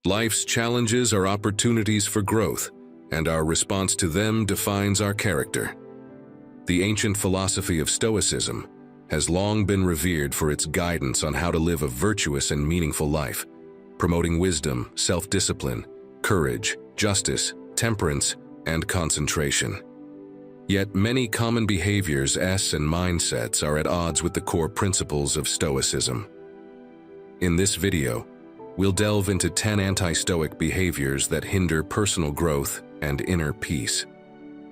Life's challenges are opportunities for growth, and our response to them defines our character. The ancient philosophy of Stoicism has long been revered for its guidance on how to live a virtuous and meaningful life, promoting wisdom, self-discipline, courage, justice, temperance, and concentration. Yet many common behaviors and mindsets are at odds with the core principles of Stoicism. In this video, we'll delve into 10 anti-Stoic behaviors that hinder personal growth and inner peace.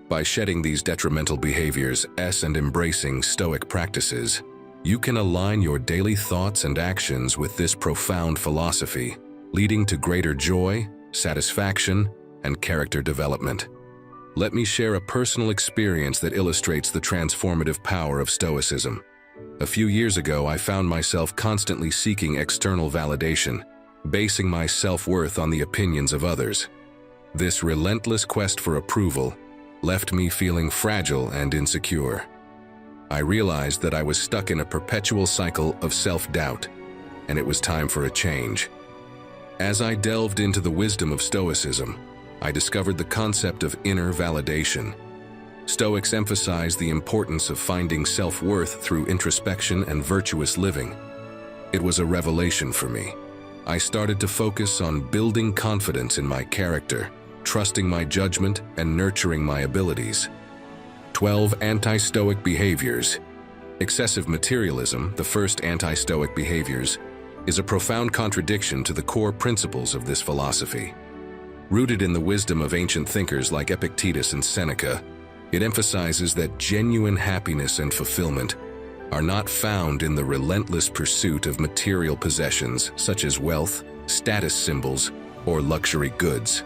By shedding these detrimental behaviors and embracing Stoic practices, you can align your daily thoughts and actions with this profound philosophy, leading to greater joy, satisfaction, and character development. Let me share a personal experience that illustrates the transformative power of Stoicism. A few years ago, I found myself constantly seeking external validation, basing my self-worth on the opinions of others. This relentless quest for approval left me feeling fragile and insecure. I realized that I was stuck in a perpetual cycle of self-doubt, and it was time for a change. As I delved into the wisdom of Stoicism, I discovered the concept of inner validation. Stoics emphasize the importance of finding self-worth through introspection and virtuous living. It was a revelation for me. I started to focus on building confidence in my character, trusting my judgment, and nurturing my abilities. 12 anti-Stoic behaviors. Excessive materialism, the first anti-Stoic behaviors, is a profound contradiction to the core principles of this philosophy. Rooted in the wisdom of ancient thinkers like Epictetus and Seneca, it emphasizes that genuine happiness and fulfillment are not found in the relentless pursuit of material possessions such as wealth, status symbols, or luxury goods.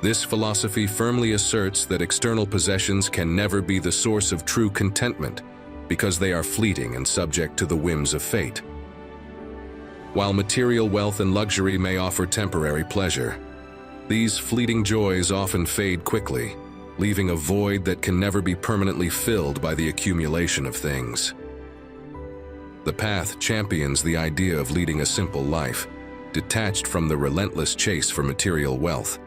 This philosophy firmly asserts that external possessions can never be the source of true contentment because they are fleeting and subject to the whims of fate. While material wealth and luxury may offer temporary pleasure, these fleeting joys often fade quickly, leaving a void that can never be permanently filled by the accumulation of things. The path champions the idea of leading a simple life, detached from the relentless chase for material wealth.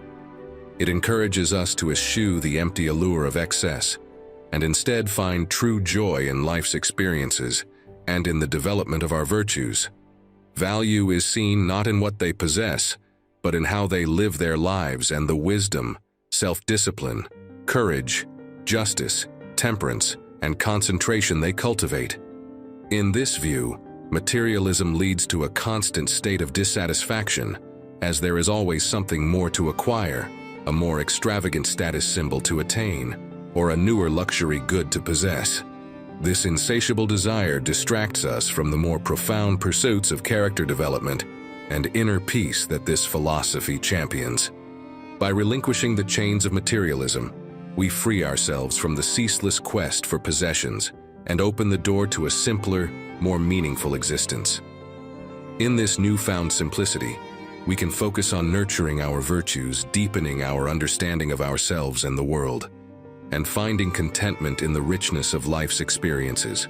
It encourages us to eschew the empty allure of excess, and instead find true joy in life's experiences and in the development of our virtues. Value is seen not in what they possess, but in how they live their lives and the wisdom, self-discipline, courage, justice, temperance, and concentration they cultivate. In this view, materialism leads to a constant state of dissatisfaction, as there is always something more to acquire, a more extravagant status symbol to attain, or a newer luxury good to possess. This insatiable desire distracts us from the more profound pursuits of character development and inner peace that this philosophy champions. By relinquishing the chains of materialism, we free ourselves from the ceaseless quest for possessions and open the door to a simpler, more meaningful existence. In this newfound simplicity, we can focus on nurturing our virtues, deepening our understanding of ourselves and the world, and finding contentment in the richness of life's experiences.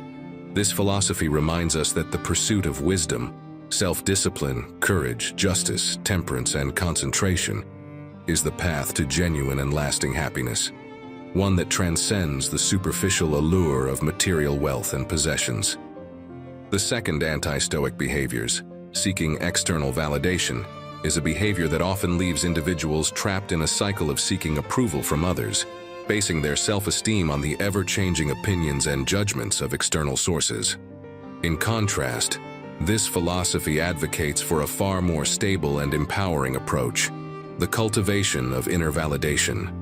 This philosophy reminds us that the pursuit of wisdom, self-discipline, courage, justice, temperance, and concentration is the path to genuine and lasting happiness, one that transcends the superficial allure of material wealth and possessions. The second anti-Stoic behaviors, seeking external validation, is a behavior that often leaves individuals trapped in a cycle of seeking approval from others, basing their self-esteem on the ever-changing opinions and judgments of external sources. In contrast, this philosophy advocates for a far more stable and empowering approach, the cultivation of inner validation.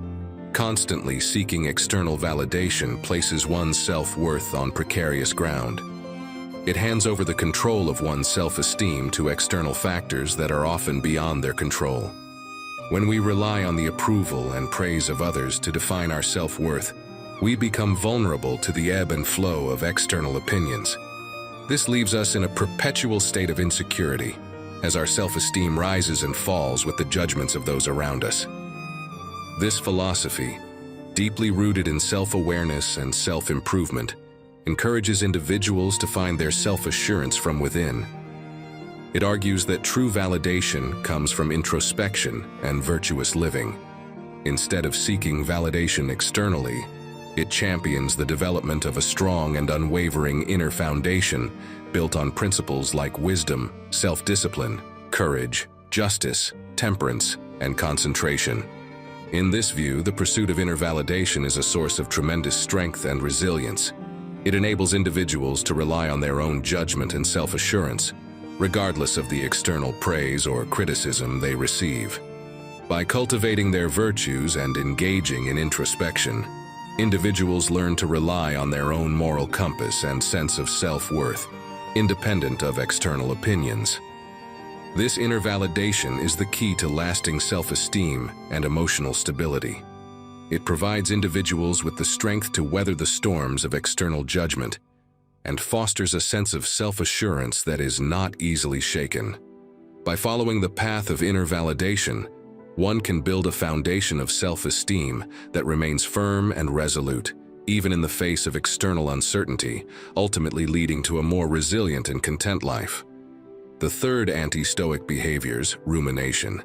Constantly seeking external validation places one's self-worth on precarious ground. It hands over the control of one's self-esteem to external factors that are often beyond their control. When we rely on the approval and praise of others to define our self-worth, we become vulnerable to the ebb and flow of external opinions. This leaves us in a perpetual state of insecurity, as our self-esteem rises and falls with the judgments of those around us. This philosophy, deeply rooted in self-awareness and self-improvement, encourages individuals to find their self-assurance from within. It argues that true validation comes from introspection and virtuous living. Instead of seeking validation externally, it champions the development of a strong and unwavering inner foundation built on principles like wisdom, self-discipline, courage, justice, temperance, and concentration. In this view, the pursuit of inner validation is a source of tremendous strength and resilience. It enables individuals to rely on their own judgment and self-assurance, regardless of the external praise or criticism they receive. By cultivating their virtues and engaging in introspection, individuals learn to rely on their own moral compass and sense of self-worth, independent of external opinions. This inner validation is the key to lasting self-esteem and emotional stability. It provides individuals with the strength to weather the storms of external judgment and fosters a sense of self-assurance that is not easily shaken. By following the path of inner validation, one can build a foundation of self-esteem that remains firm and resolute, even in the face of external uncertainty, ultimately leading to a more resilient and content life. The third anti-Stoic behaviors, rumination,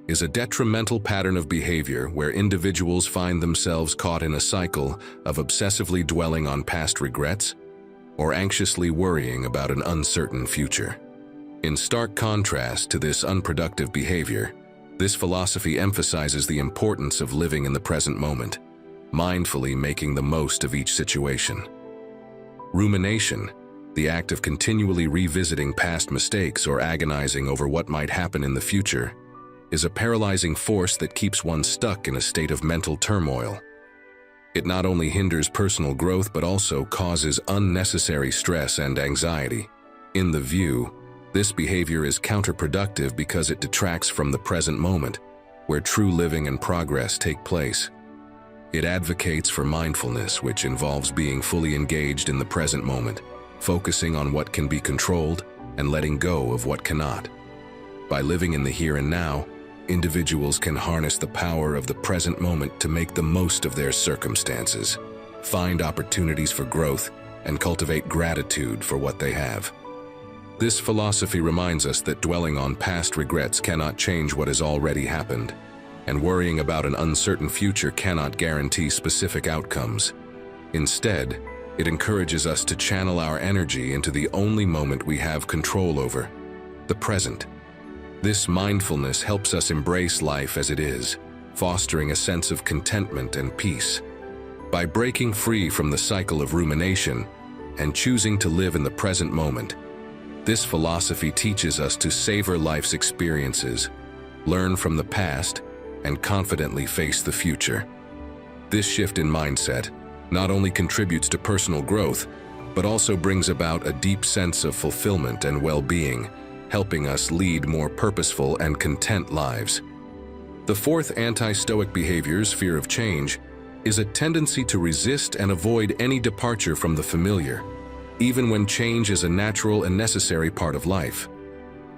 is a detrimental pattern of behavior where individuals find themselves caught in a cycle of obsessively dwelling on past regrets or anxiously worrying about an uncertain future. In stark contrast to this unproductive behavior, this philosophy emphasizes the importance of living in the present moment, mindfully making the most of each situation. Rumination, the act of continually revisiting past mistakes or agonizing over what might happen in the future, is a paralyzing force that keeps one stuck in a state of mental turmoil. It not only hinders personal growth but also causes unnecessary stress and anxiety. In the view, this behavior is counterproductive because it detracts from the present moment, where true living and progress take place. It advocates for mindfulness, which involves being fully engaged in the present moment, focusing on what can be controlled and letting go of what cannot. By living in the here and now, individuals can harness the power of the present moment to make the most of their circumstances, find opportunities for growth, and cultivate gratitude for what they have. This philosophy reminds us that dwelling on past regrets cannot change what has already happened, and worrying about an uncertain future cannot guarantee specific outcomes. Instead, it encourages us to channel our energy into the only moment we have control over, the present. This mindfulness helps us embrace life as it is, fostering a sense of contentment and peace. By breaking free from the cycle of rumination and choosing to live in the present moment, this philosophy teaches us to savor life's experiences, learn from the past, and confidently face the future. This shift in mindset not only contributes to personal growth, but also brings about a deep sense of fulfillment and well-being, helping us lead more purposeful and content lives. The fourth anti-Stoic behavior's fear of change is a tendency to resist and avoid any departure from the familiar, even when change is a natural and necessary part of life.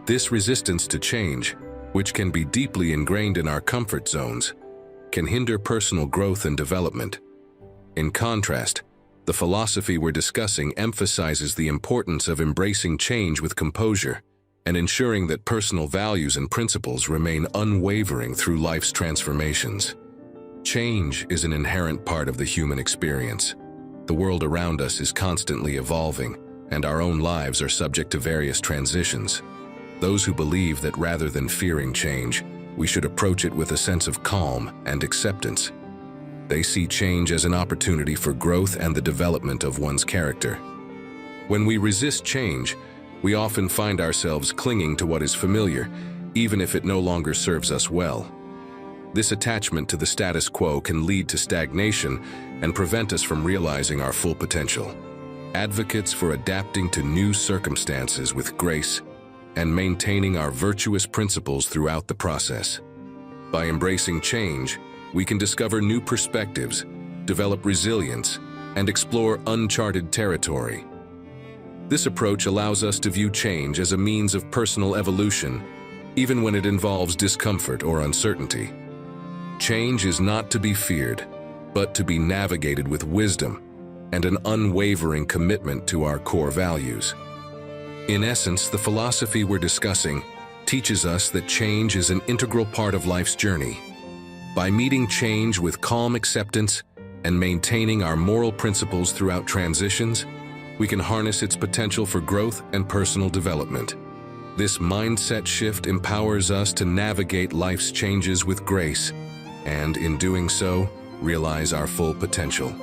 This resistance to change, which can be deeply ingrained in our comfort zones, can hinder personal growth and development. In contrast, the philosophy we're discussing emphasizes the importance of embracing change with composure and ensuring that personal values and principles remain unwavering through life's transformations. Change is an inherent part of the human experience. The world around us is constantly evolving, and our own lives are subject to various transitions. Those who believe that rather than fearing change, we should approach it with a sense of calm and acceptance. They see change as an opportunity for growth and the development of one's character. When we resist change, we often find ourselves clinging to what is familiar, even if it no longer serves us well. This attachment to the status quo can lead to stagnation and prevent us from realizing our full potential. Advocates for adapting to new circumstances with grace and maintaining our virtuous principles throughout the process. By embracing change, we can discover new perspectives, develop resilience, and explore uncharted territory. This approach allows us to view change as a means of personal evolution, even when it involves discomfort or uncertainty. Change is not to be feared, but to be navigated with wisdom and an unwavering commitment to our core values. In essence, the philosophy we're discussing teaches us that change is an integral part of life's journey. By meeting change with calm acceptance and maintaining our moral principles throughout transitions, we can harness its potential for growth and personal development. This mindset shift empowers us to navigate life's changes with grace, and in doing so, realize our full potential.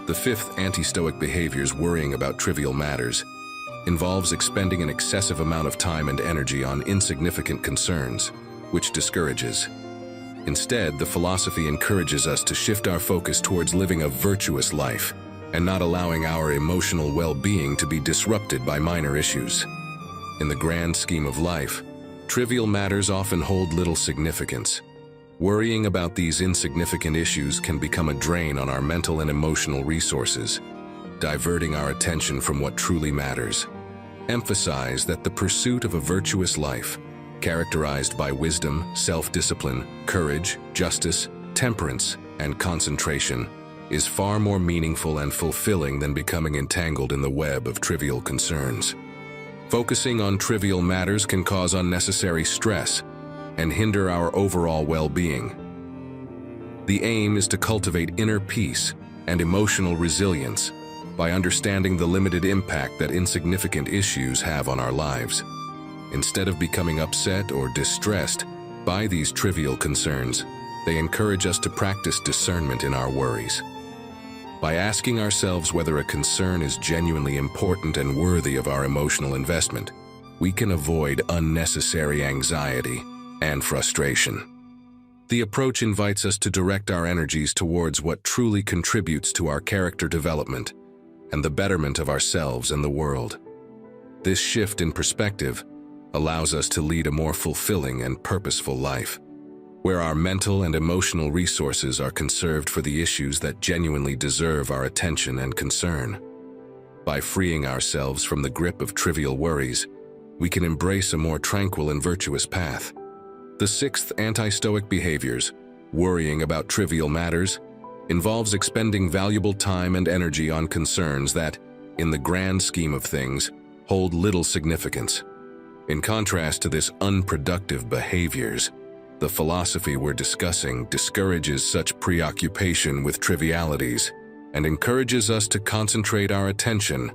The fifth anti-Stoic behavior's worrying about trivial matters involves expending an excessive amount of time and energy on insignificant concerns, which discourages. Instead, the philosophy encourages us to shift our focus towards living a virtuous life and not allowing our emotional well-being to be disrupted by minor issues. In the grand scheme of life, trivial matters often hold little significance. Worrying about these insignificant issues can become a drain on our mental and emotional resources, diverting our attention from what truly matters. Emphasize that the pursuit of a virtuous life, characterized by wisdom, self-discipline, courage, justice, temperance, and concentration, is far more meaningful and fulfilling than becoming entangled in the web of trivial concerns. Focusing on trivial matters can cause unnecessary stress and hinder our overall well-being. The aim is to cultivate inner peace and emotional resilience by understanding the limited impact that insignificant issues have on our lives. Instead of becoming upset or distressed by these trivial concerns, they encourage us to practice discernment in our worries. By asking ourselves whether a concern is genuinely important and worthy of our emotional investment, we can avoid unnecessary anxiety and frustration. The approach invites us to direct our energies towards what truly contributes to our character development and the betterment of ourselves and the world. This shift in perspective allows us to lead a more fulfilling and purposeful life, where our mental and emotional resources are conserved for the issues that genuinely deserve our attention and concern. By freeing ourselves from the grip of trivial worries, we can embrace a more tranquil and virtuous path. The sixth anti-Stoic behaviors, worrying about trivial matters, involves expending valuable time and energy on concerns that, in the grand scheme of things, hold little significance. In contrast to this unproductive behaviors, the philosophy we're discussing discourages such preoccupation with trivialities and encourages us to concentrate our attention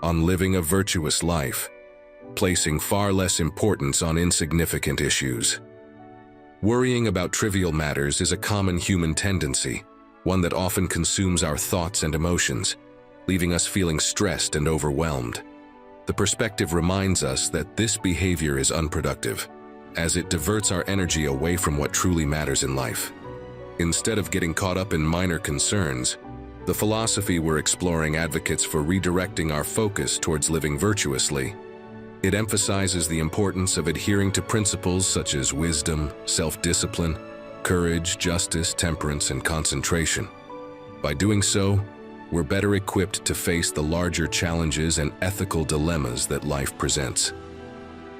on living a virtuous life, placing far less importance on insignificant issues. Worrying about trivial matters is a common human tendency, one that often consumes our thoughts and emotions, leaving us feeling stressed and overwhelmed. The perspective reminds us that this behavior is unproductive, as it diverts our energy away from what truly matters in life. Instead of getting caught up in minor concerns, the philosophy we're exploring advocates for redirecting our focus towards living virtuously. It emphasizes the importance of adhering to principles such as wisdom, self-discipline, courage, justice, temperance, and concentration. By doing so, we're better equipped to face the larger challenges and ethical dilemmas that life presents.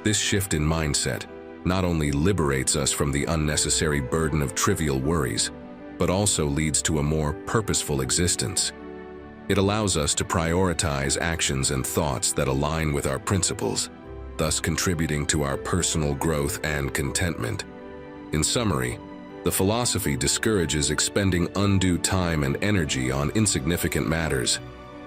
This shift in mindset not only liberates us from the unnecessary burden of trivial worries, but also leads to a more purposeful existence. It allows us to prioritize actions and thoughts that align with our principles, thus contributing to our personal growth and contentment. In summary, the philosophy discourages expending undue time and energy on insignificant matters.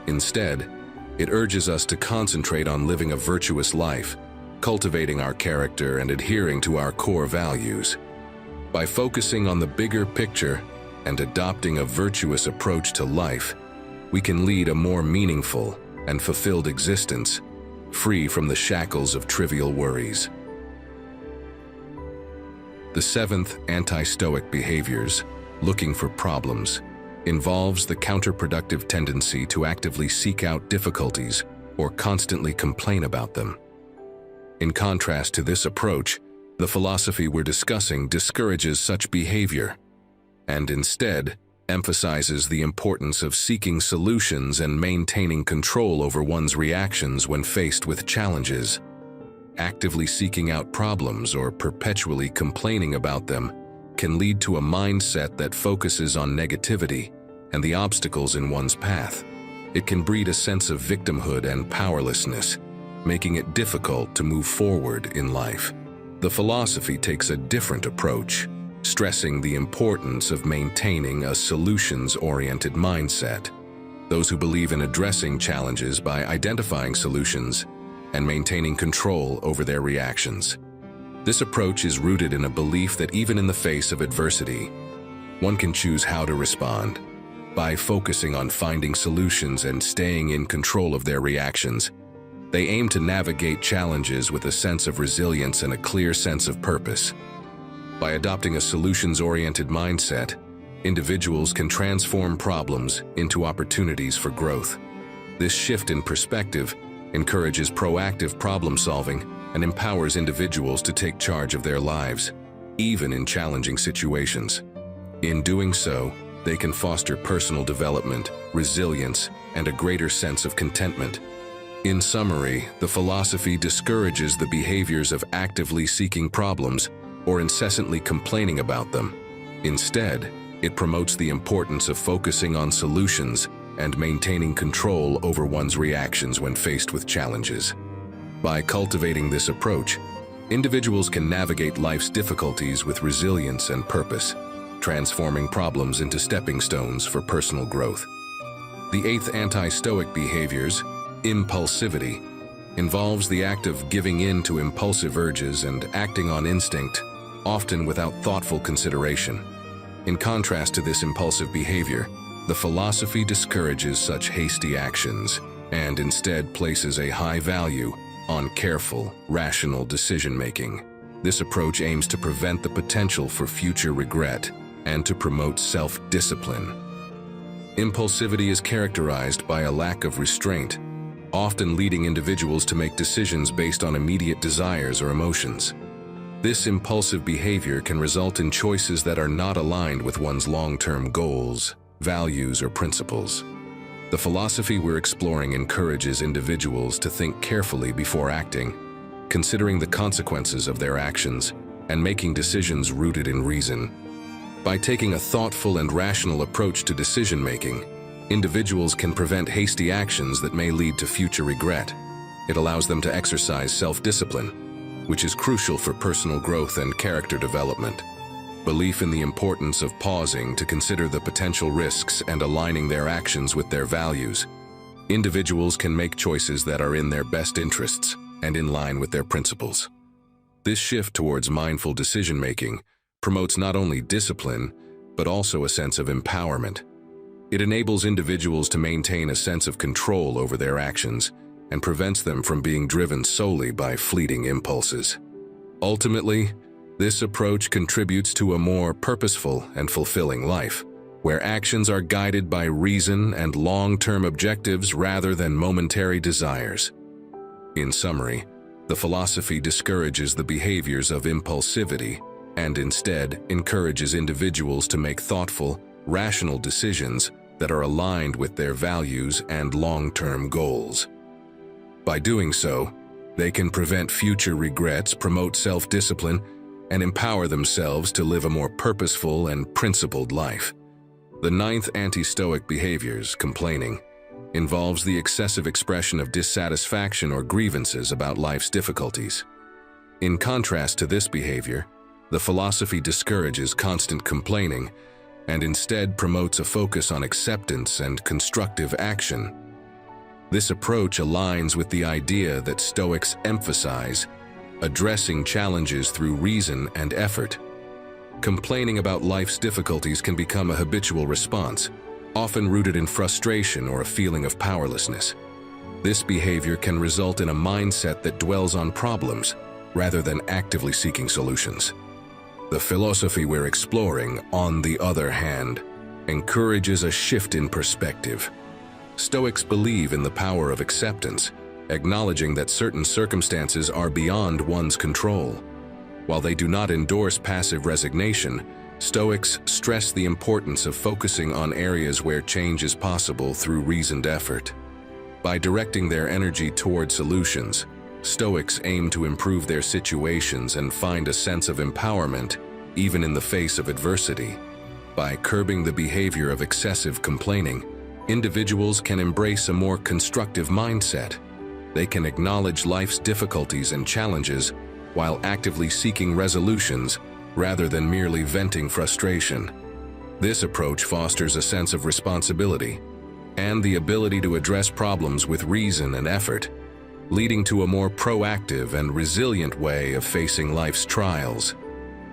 Instead, it urges us to concentrate on living a virtuous life, cultivating our character and adhering to our core values. By focusing on the bigger picture and adopting a virtuous approach to life, we can lead a more meaningful and fulfilled existence, free from the shackles of trivial worries. The seventh anti-Stoic behaviors, looking for problems, involves the counterproductive tendency to actively seek out difficulties or constantly complain about them. In contrast to this approach, the philosophy we're discussing discourages such behavior and instead emphasizes the importance of seeking solutions and maintaining control over one's reactions when faced with challenges. Actively seeking out problems or perpetually complaining about them can lead to a mindset that focuses on negativity and the obstacles in one's path. it can breed a sense of victimhood and powerlessness, making it difficult to move forward in life. The philosophy takes a different approach, stressing the importance of maintaining a solutions-oriented mindset. Those who believe in addressing challenges by identifying solutions and maintaining control over their reactions. This approach is rooted in a belief that even in the face of adversity, one can choose how to respond. By focusing on finding solutions and staying in control of their reactions, they aim to navigate challenges with a sense of resilience and a clear sense of purpose. By adopting a solutions-oriented mindset, individuals can transform problems into opportunities for growth. This shift in perspective encourages proactive problem-solving and empowers individuals to take charge of their lives, even in challenging situations. In doing so, they can foster personal development, resilience, and a greater sense of contentment. In summary, the philosophy discourages the behaviors of actively seeking problems or incessantly complaining about them. Instead, it promotes the importance of focusing on solutions and maintaining control over one's reactions when faced with challenges. By cultivating this approach, individuals can navigate life's difficulties with resilience and purpose, transforming problems into stepping stones for personal growth. The eighth anti-Stoic behaviors, impulsivity, involves the act of giving in to impulsive urges and acting on instinct, often without thoughtful consideration. In contrast to this impulsive behavior, the philosophy discourages such hasty actions and instead places a high value on careful, rational decision-making. This approach aims to prevent the potential for future regret and to promote self-discipline. Impulsivity is characterized by a lack of restraint, often leading individuals to make decisions based on immediate desires or emotions. This impulsive behavior can result in choices that are not aligned with one's long-term goals, values, or principles. The philosophy we're exploring encourages individuals to think carefully before acting, considering the consequences of their actions and making decisions rooted in reason. By taking a thoughtful and rational approach to decision-making, individuals can prevent hasty actions that may lead to future regret. It allows them to exercise self-discipline, which is crucial for personal growth and character development. Belief in the importance of pausing to consider the potential risks and aligning their actions with their values. Individuals can make choices that are in their best interests and in line with their principles. This shift towards mindful decision-making promotes not only discipline, but also a sense of empowerment. It enables individuals to maintain a sense of control over their actions and prevents them from being driven solely by fleeting impulses. Ultimately, this approach contributes to a more purposeful and fulfilling life, where actions are guided by reason and long-term objectives rather than momentary desires. In summary, the philosophy discourages the behaviors of impulsivity and instead encourages individuals to make thoughtful, rational decisions that are aligned with their values and long-term goals. By doing so, they can prevent future regrets, promote self-discipline, and empower themselves to live a more purposeful and principled life. The ninth anti-Stoic behaviors, complaining, involves the excessive expression of dissatisfaction or grievances about life's difficulties. In contrast to this behavior, the philosophy discourages constant complaining and instead promotes a focus on acceptance and constructive action. This approach aligns with the idea that Stoics emphasize addressing challenges through reason and effort. Complaining about life's difficulties can become a habitual response, often rooted in frustration or a feeling of powerlessness. This behavior can result in a mindset that dwells on problems rather than actively seeking solutions. The philosophy we're exploring, on the other hand, encourages a shift in perspective. Stoics believe in the power of acceptance, acknowledging that certain circumstances are beyond one's control. While they do not endorse passive resignation, Stoics stress the importance of focusing on areas where change is possible through reasoned effort. By directing their energy toward solutions, Stoics aim to improve their situations and find a sense of empowerment, even in the face of adversity. By curbing the behavior of excessive complaining, individuals can embrace a more constructive mindset. They can acknowledge life's difficulties and challenges while actively seeking resolutions rather than merely venting frustration. This approach fosters a sense of responsibility and the ability to address problems with reason and effort, leading to a more proactive and resilient way of facing life's trials.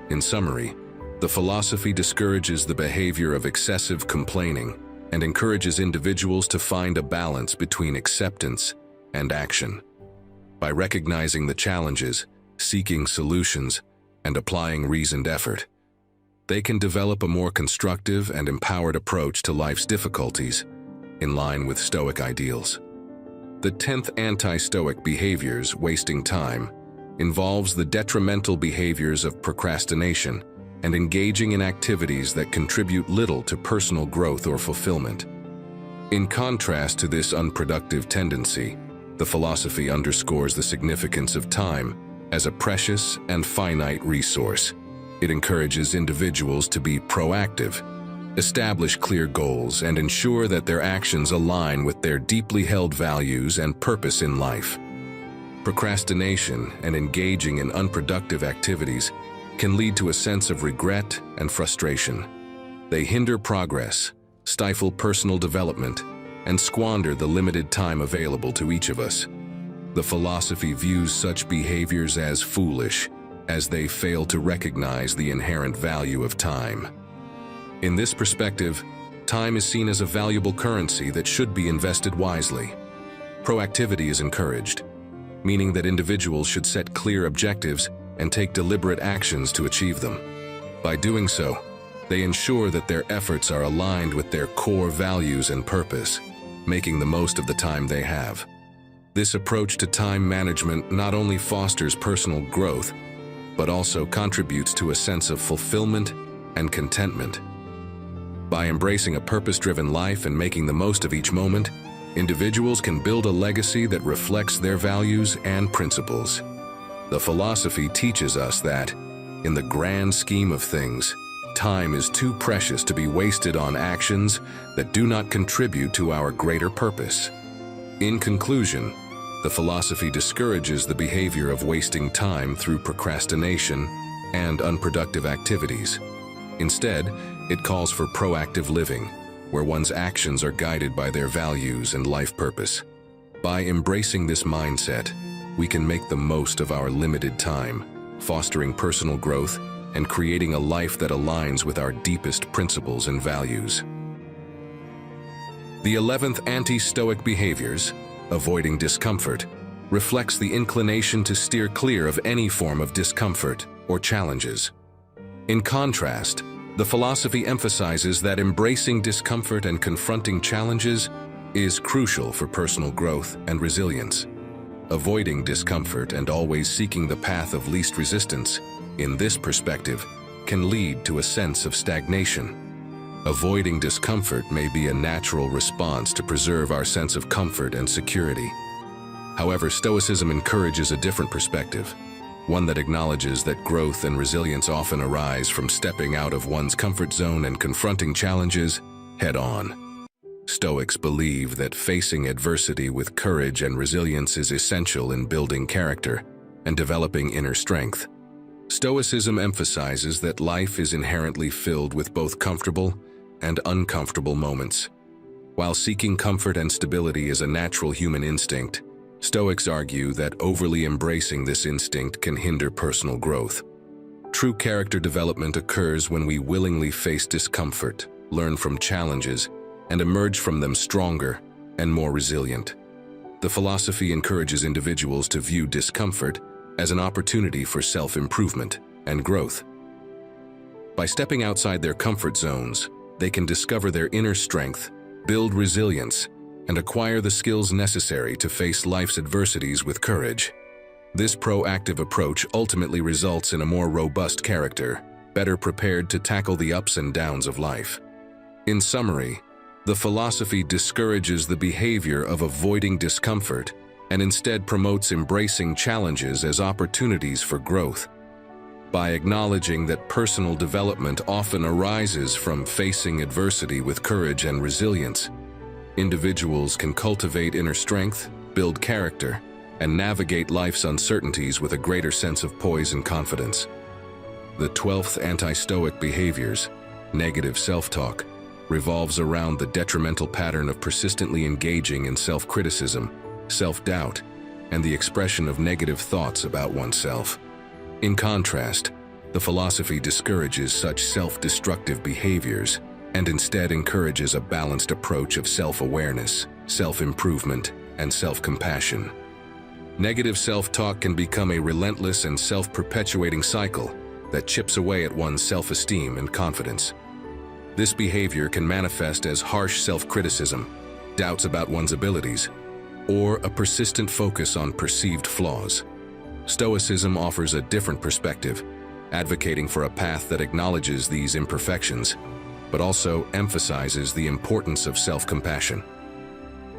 In summary, the philosophy discourages the behavior of excessive complaining and encourages individuals to find a balance between acceptance and action. By recognizing the challenges, seeking solutions, and applying reasoned effort, they can develop a more constructive and empowered approach to life's difficulties, in line with Stoic ideals. The 10th anti-Stoic behaviors, wasting time, involves the detrimental behaviors of procrastination and engaging in activities that contribute little to personal growth or fulfillment. In contrast to this unproductive tendency, the philosophy underscores the significance of time as a precious and finite resource. It encourages individuals to be proactive, establish clear goals, and ensure that their actions align with their deeply held values and purpose in life. Procrastination and engaging in unproductive activities can lead to a sense of regret and frustration. They hinder progress, stifle personal development, and squander the limited time available to each of us. The philosophy views such behaviors as foolish, as they fail to recognize the inherent value of time. In this perspective, time is seen as a valuable currency that should be invested wisely. Proactivity is encouraged, meaning that individuals should set clear objectives and take deliberate actions to achieve them. By doing so, they ensure that their efforts are aligned with their core values and purpose, making the most of the time they have. This approach to time management not only fosters personal growth, but also contributes to a sense of fulfillment and contentment. By embracing a purpose-driven life and making the most of each moment, individuals can build a legacy that reflects their values and principles. The philosophy teaches us that, in the grand scheme of things, time is too precious to be wasted on actions that do not contribute to our greater purpose. In conclusion, the philosophy discourages the behavior of wasting time through procrastination and unproductive activities. Instead, it calls for proactive living, where one's actions are guided by their values and life purpose. By embracing this mindset, we can make the most of our limited time, fostering personal growth and creating a life that aligns with our deepest principles and values. The 11th anti-Stoic behaviors, avoiding discomfort, reflects the inclination to steer clear of any form of discomfort or challenges. In contrast, the philosophy emphasizes that embracing discomfort and confronting challenges is crucial for personal growth and resilience. Avoiding discomfort and always seeking the path of least resistance, in this perspective, can lead to a sense of stagnation. Avoiding discomfort may be a natural response to preserve our sense of comfort and security. However, Stoicism encourages a different perspective, one that acknowledges that growth and resilience often arise from stepping out of one's comfort zone and confronting challenges head-on. Stoics believe that facing adversity with courage and resilience is essential in building character and developing inner strength. Stoicism emphasizes that life is inherently filled with both comfortable and uncomfortable moments. While seeking comfort and stability is a natural human instinct, Stoics argue that overly embracing this instinct can hinder personal growth. True character development occurs when we willingly face discomfort, learn from challenges, and emerge from them stronger and more resilient. The philosophy encourages individuals to view discomfort as an opportunity for self-improvement and growth. By stepping outside their comfort zones, they can discover their inner strength, build resilience, and acquire the skills necessary to face life's adversities with courage. This proactive approach ultimately results in a more robust character, better prepared to tackle the ups and downs of life. In summary, the philosophy discourages the behavior of avoiding discomfort and instead promotes embracing challenges as opportunities for growth. By acknowledging that personal development often arises from facing adversity with courage and resilience, Individuals can cultivate inner strength, build character, and navigate life's uncertainties with a greater sense of poise and confidence. The 12th anti-Stoic behaviors, negative self-talk, revolves around the detrimental pattern of persistently engaging in self-criticism, self-doubt, and the expression of negative thoughts about oneself. In contrast, the philosophy discourages such self-destructive behaviors and instead encourages a balanced approach of self-awareness, self-improvement, and self-compassion. Negative self-talk can become a relentless and self-perpetuating cycle that chips away at one's self-esteem and confidence. This behavior can manifest as harsh self-criticism, doubts about one's abilities, or a persistent focus on perceived flaws. Stoicism offers a different perspective, advocating for a path that acknowledges these imperfections, but also emphasizes the importance of self-compassion.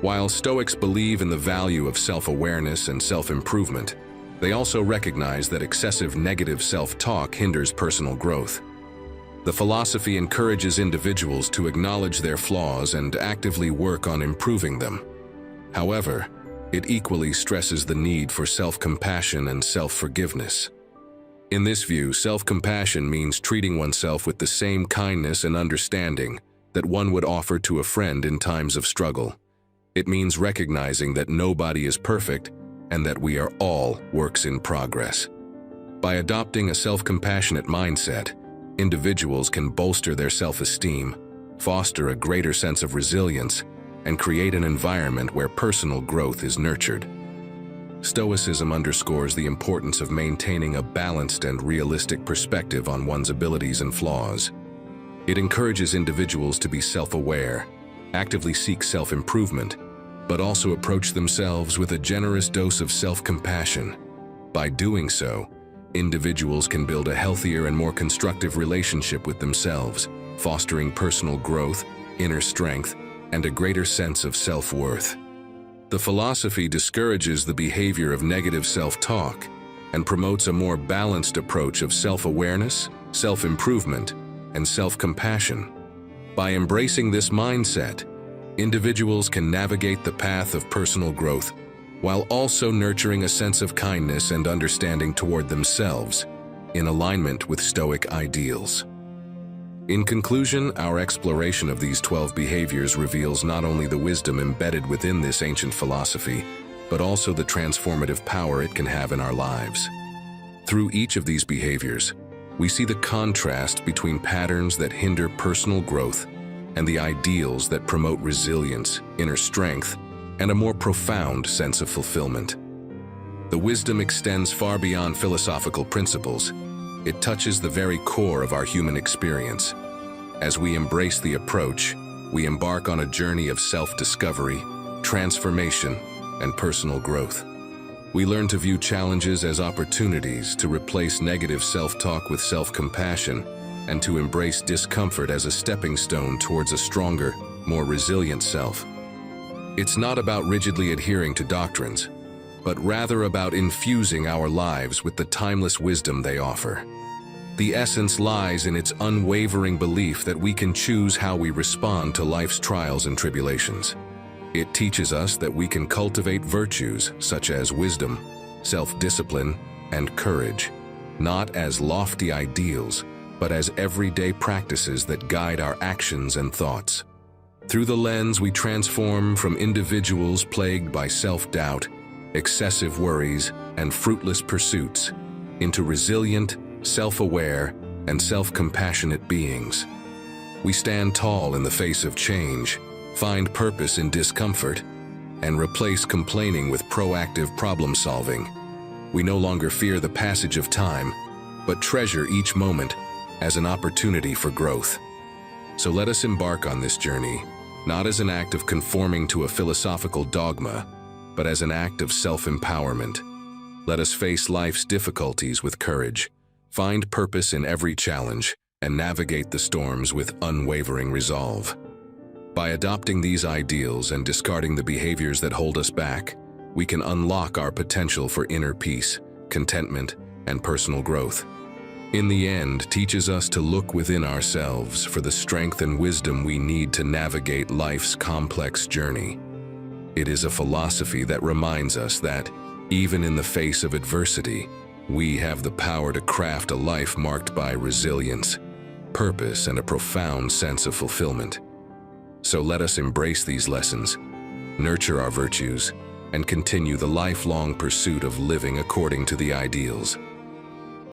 While Stoics believe in the value of self-awareness and self-improvement, they also recognize that excessive negative self-talk hinders personal growth. The philosophy encourages individuals to acknowledge their flaws and actively work on improving them. However, it equally stresses the need for self-compassion and self-forgiveness. In this view, self-compassion means treating oneself with the same kindness and understanding that one would offer to a friend in times of struggle. It means recognizing that nobody is perfect and that we are all works in progress. By adopting a self-compassionate mindset, individuals can bolster their self-esteem, foster a greater sense of resilience, and create an environment where personal growth is nurtured. Stoicism underscores the importance of maintaining a balanced and realistic perspective on one's abilities and flaws. It encourages individuals to be self-aware, actively seek self-improvement, but also approach themselves with a generous dose of self-compassion. By doing so, individuals can build a healthier and more constructive relationship with themselves, fostering personal growth, inner strength, and a greater sense of self-worth. The philosophy discourages the behavior of negative self-talk and promotes a more balanced approach of self-awareness, self-improvement, and self-compassion. By embracing this mindset, individuals can navigate the path of personal growth while also nurturing a sense of kindness and understanding toward themselves, in alignment with Stoic ideals. In conclusion, our exploration of these 12 behaviors reveals not only the wisdom embedded within this ancient philosophy, but also the transformative power it can have in our lives. Through each of these behaviors, we see the contrast between patterns that hinder personal growth and the ideals that promote resilience, inner strength, and a more profound sense of fulfillment. The wisdom extends far beyond philosophical principles. It touches the very core of our human experience. As we embrace the approach, we embark on a journey of self-discovery, transformation, and personal growth. We learn to view challenges as opportunities to replace negative self-talk with self-compassion and to embrace discomfort as a stepping stone towards a stronger, more resilient self. It's not about rigidly adhering to doctrines, but rather about infusing our lives with the timeless wisdom they offer. The essence lies in its unwavering belief that we can choose how we respond to life's trials and tribulations. It teaches us that we can cultivate virtues such as wisdom, self-discipline, and courage, not as lofty ideals, but as everyday practices that guide our actions and thoughts. Through the lens, we transform from individuals plagued by self-doubt, excessive worries, and fruitless pursuits into resilient, self-aware, and self-compassionate beings. We stand tall in the face of change, find purpose in discomfort, and replace complaining with proactive problem-solving. We no longer fear the passage of time, but treasure each moment as an opportunity for growth. So let us embark on this journey, not as an act of conforming to a philosophical dogma, but as an act of self-empowerment. Let us face life's difficulties with courage, find purpose in every challenge, and navigate the storms with unwavering resolve. By adopting these ideals and discarding the behaviors that hold us back, we can unlock our potential for inner peace, contentment, and personal growth. in the end, teaches us to look within ourselves for the strength and wisdom we need to navigate life's complex journey. It is a philosophy that reminds us that, even in the face of adversity, we have the power to craft a life marked by resilience, purpose, and a profound sense of fulfillment. So let us embrace these lessons, nurture our virtues, and continue the lifelong pursuit of living according to the ideals